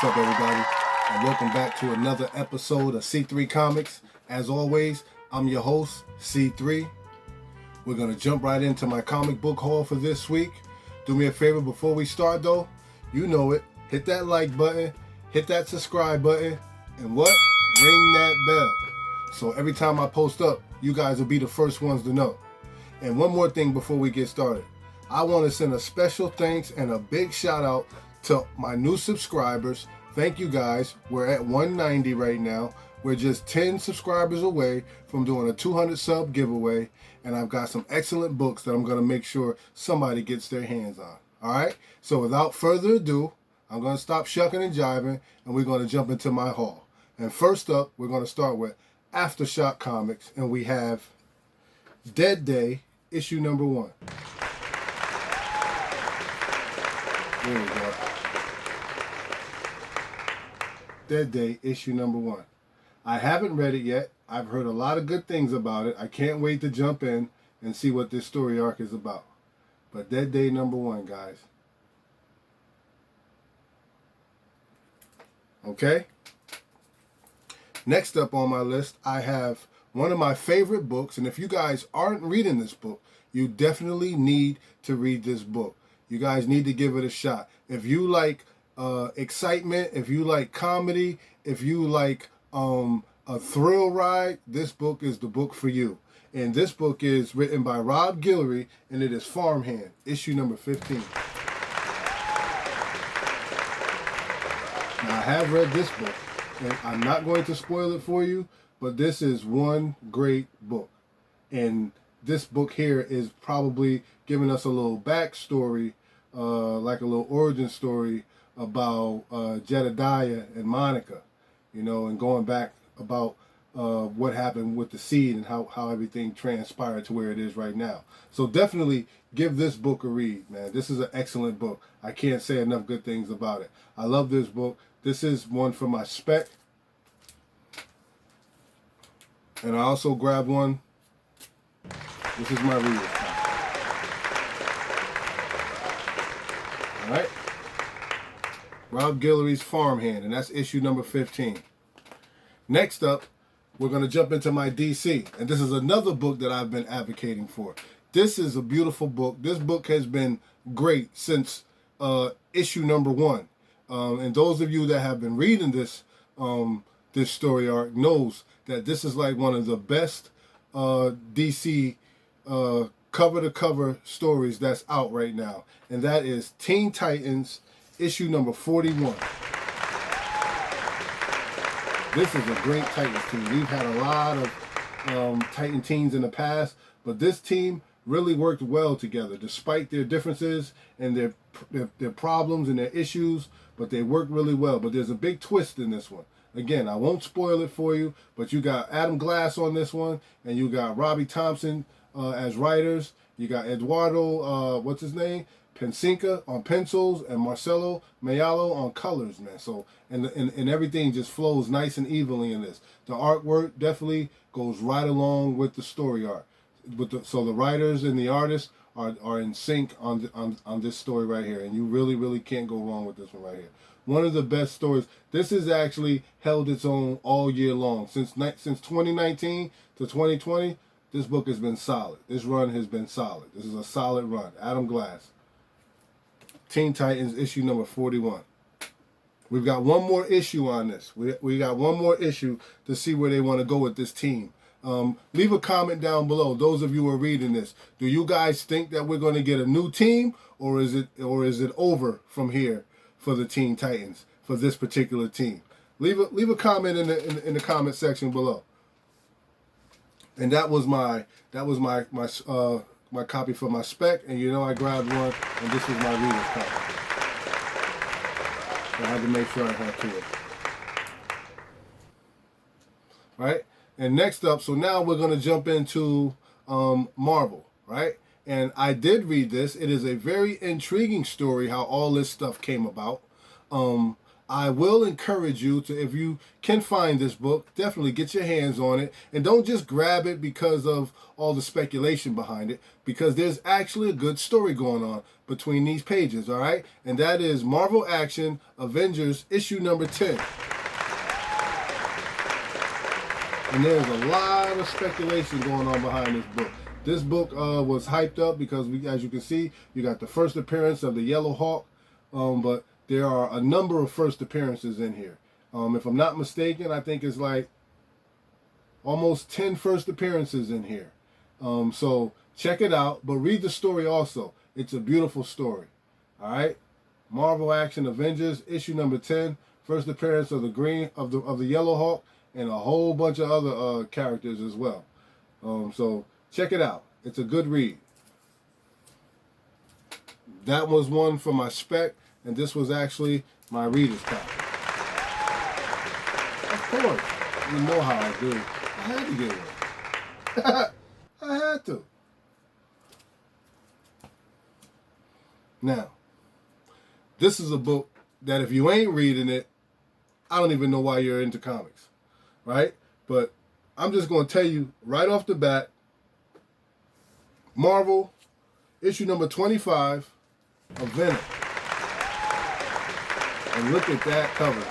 What's up, everybody? And welcome back to another episode of C3 Comics. As always, I'm your host, C3. We're going to jump right into my comic book haul for this week. Do me a favor before we start, though. You know it. Hit that like button, hit that subscribe button, and what? Ring that bell. So every time I post up, you guys will be the first ones to know. And one more thing before we get started. I want to send a special thanks and a big shout out to my new subscribers. Thank you guys. We're at 190 right now. We're just 10 subscribers away from doing a 200 sub giveaway. And I've got some excellent books that I'm going to make sure somebody gets their hands on. All right. So without further ado, I'm going to stop shucking and jiving and we're going to jump into my haul. And first up, we're going to start with Aftershock Comics. And we have Dead Day, issue number 1. There we go. Dead Day, issue number 1. I haven't read it yet. I've heard a lot of good things about it. I can't wait to jump in and see what this story arc is about. But Dead Day number 1, guys. Okay? Next up on my list, I have one of my favorite books. And if you guys aren't reading this book, you definitely need to read this book. You guys need to give it a shot. If you like excitement, if you like comedy, if you like a thrill ride, this book is the book for you. And this book is written by Rob Guillory, and it is Farmhand, issue number 15. Now, I have read this book, and I'm not going to spoil it for you, but this is one great book. And this book here is probably giving us a little backstory, like a little origin story about Jedediah and Monica, you know, and going back about what happened with the seed and how everything transpired to where it is right now. So definitely give this book a read, man. This is an excellent book. I can't say enough good things about it. I love this book. This is one for my spec. And I also grabbed one. This is my reader's copy. All right. Rob Guillory's Farmhand, and that's issue number 15. Next up, we're going to jump into my DC, and this is another book that I've been advocating for. This is a beautiful book. This book has been great since issue number 1. And those of you that have been reading this this story arc knows that this is like one of the best DC cover-to-cover stories that's out right now. And that is Teen Titans, issue number 41. This is a great Titans team. We've had a lot of Titan teams in the past, but this team really worked well together, despite their differences and their problems and their issues, but they worked really well. But there's a big twist in this one. Again, I won't spoil it for you, but you got Adam Glass on this one, and you got Robbie Thompson as writers. You got Eduardo, what's his name? Pensinka on pencils, and Marcelo Mayalo on colors, man. So, and everything just flows nice and evenly in this. The artwork definitely goes right along with the story arc. So the writers and the artists are in sync on this story right here, and you really can't go wrong with this one right here. One of the best stories. This has actually held its own all year long. Since 2019 to 2020, this book has been solid. This run has been solid. This is a solid run. Adam Glass. Teen Titans, issue number 41. We've got one more issue on this. We got one more issue to see where they want to go with this team. Leave a comment down below. Those of you who are reading this, do you guys think that we're going to get a new team, or is it over from here for the Teen Titans, for this particular team? Leave a comment in the comment section below. And that was my copy for my spec, and you know I grabbed one, and this was my reader's copy. So I had to make sure I had two. Right? And next up, so now we're going to jump into Marvel, right? And I did read this. It is a very intriguing story how all this stuff came about. I will encourage you to, if you can find this book, definitely get your hands on it. And don't just grab it because of all the speculation behind it, because there's actually a good story going on between these pages, all right? And that is Marvel Action Avengers issue number 10. And there's a lot of speculation going on behind this book. This book was hyped up because, as you can see, you got the first appearance of the Yellow Hawk, but there are a number of first appearances in here. If I'm not mistaken, I think it's like almost 10 first appearances in here. So check it out, but read the story also. It's a beautiful story. All right, Marvel Action Avengers issue number 10, first appearance of the Yellow Hawk and a whole bunch of other characters as well. So check it out. It's a good read. That was one for my spec, and this was actually my reader's copy. Of course, you know how I do. I had to get one. I had to. Now, this is a book that if you ain't reading it, I don't even know why you're into comics, right? But I'm just going to tell you right off the bat, Marvel, issue number 25 of Venom. And look at that cover.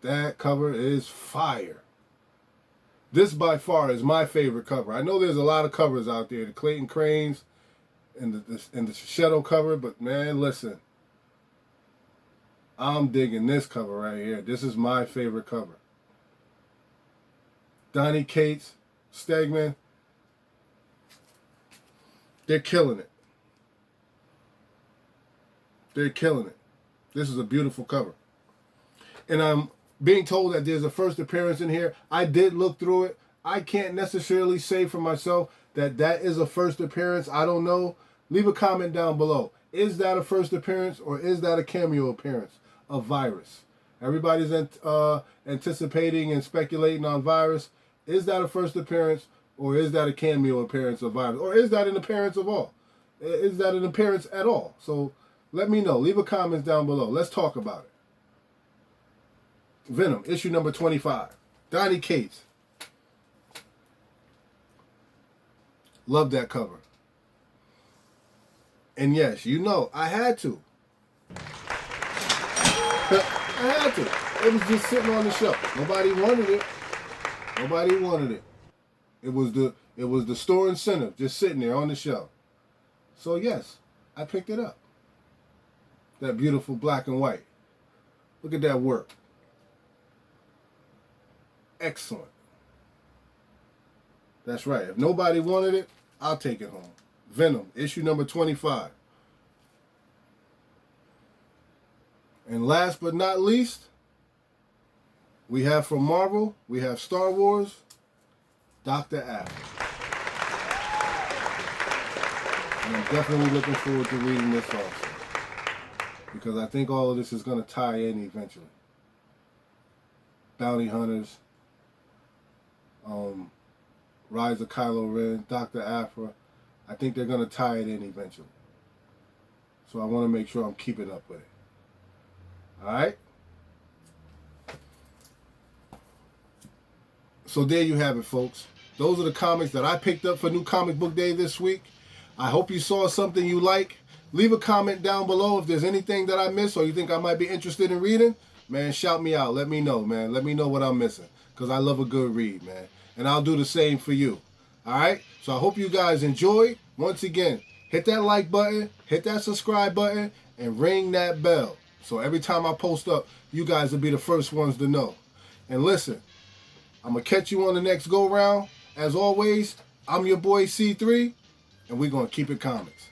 That cover is fire. This by far is my favorite cover. I know there's a lot of covers out there, the Clayton Cranes and the Shadow cover, but man, listen. I'm digging this cover right here. This is my favorite cover. Donny Cates, Stegman, they're killing it. They're killing it. This is a beautiful cover. And I'm being told that there's a first appearance in here. I did look through it. I can't necessarily say for myself that that is a first appearance. I don't know. Leave a comment down below. Is that a first appearance or is that a cameo appearance of Virus? Everybody's anticipating and speculating on Virus. Is that a first appearance or is that a cameo appearance of Virus? Or is that an appearance of all? Is that an appearance at all? So let me know. Leave a comment down below. Let's talk about it. Venom, issue number 25. Donny Cates. Love that cover. And yes, you know, I had to. I had to. It was just sitting on the shelf. Nobody wanted it. Nobody wanted it. It was the store incentive, just sitting there on the shelf. So yes, I picked it up. That beautiful black and white. Look at that work. Excellent. That's right. If nobody wanted it, I'll take it home. Venom, issue number 25. And last but not least, we have from Marvel, we have Star Wars, Dr. Aphra. And I'm definitely looking forward to reading this also, because I think all of this is going to tie in eventually. Bounty Hunters, Rise of Kylo Ren, Dr. Aphra. I think they're going to tie it in eventually. So I want to make sure I'm keeping up with it. Alright? So there you have it, folks. Those are the comics that I picked up for New Comic Book Day this week. I hope you saw something you like. Leave a comment down below if there's anything that I missed or you think I might be interested in reading. Man, shout me out. Let me know, man. Let me know what I'm missing, because I love a good read, man. And I'll do the same for you. Alright? So I hope you guys enjoyed. Once again, hit that like button, hit that subscribe button, and ring that bell. So every time I post up, you guys will be the first ones to know. And listen, I'm going to catch you on the next go-round. As always, I'm your boy C3, and we're going to keep it comics.